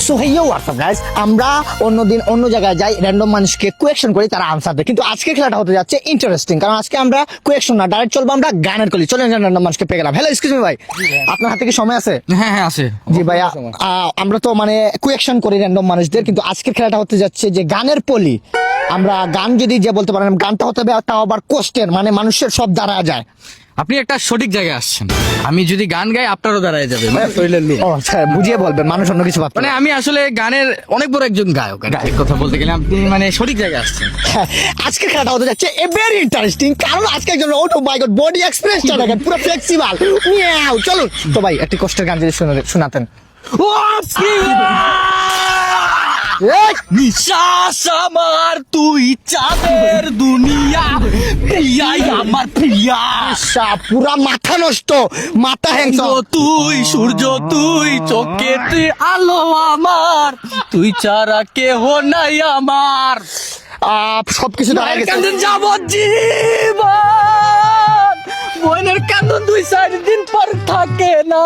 So হেইও WhatsApp guys, আমরা অন্যদিন অন্য জায়গায় যাই, র্যান্ডম মানুষকে কোয়েকশন করি, তারা আনসার দেয়। কিন্তু আজকে খেলাটা হতে যাচ্ছে ইন্টারেস্টিং, কারণ আজকে আমরা কোয়েকশন না, ডাইরেক্ট চলবো আমরা গানের কলি। চলেন র্যান্ডম মানুষকে পেয়ে গেলাম। হ্যালো এক্সকিউজ মি ভাই, আপনার হাতে কি সময় আছে? হ্যাঁ হ্যাঁ আছে। জি ভাইয়া, আমরা তো মানে কোয়েকশন করি র্যান্ডম মানুষদের, কিন্তু আজকের খেলাটা হতে যাচ্ছে যে গানের পলি। আমরা গান যদি যে বলতে পারেন, গানটা হতে হবে তাও আবার কোষ্টের, মানে মানুষের সব দাঁড়া যায়। আপনি একটা সঠিক জায়গায় আসছেন। আমি যদি গান গাই আপনারও দাঁড়ায় যাবে, মানে শরীরের লোক। ও স্যার, বুঝিয়ে বলবেন, মানুষ অন্য কিছু ভাবতে মানে আমি আসলে গানের অনেক বড় একজন গায়ক আর কি। এক কথা বলতে গেলে আপনি মানে সঠিক জায়গায় আসছেন। হ্যাঁ, আজকের খেলাটা হতে যাচ্ছে ভেরি ইন্টারেস্টিং, কারণ আজকে একজন ও মাই গড বডি এক্সপ্রেসটা দেখেন, পুরো ফ্লেক্সিবল। মিয়াও, চলুন তো ভাই একটি কষ্টের গান যদি শোনাতেন। ও নিঃশ্বাস আমার, তুই চাঁদের দুনিয়া, প্রিয়াই আমার প্রিয়া। পুরা মাথা নষ্ট, মাথা হ্যাংস। তুই সূর্য, তুই চোখেতে আলো আমার, তুই ছাড়া কেহ নাই আমার। সবকিছু দাঁড়া গেছে। কান্দন যাবজ্জীবন, বোনের কান্দন 2-4 দিন পর থাকে না।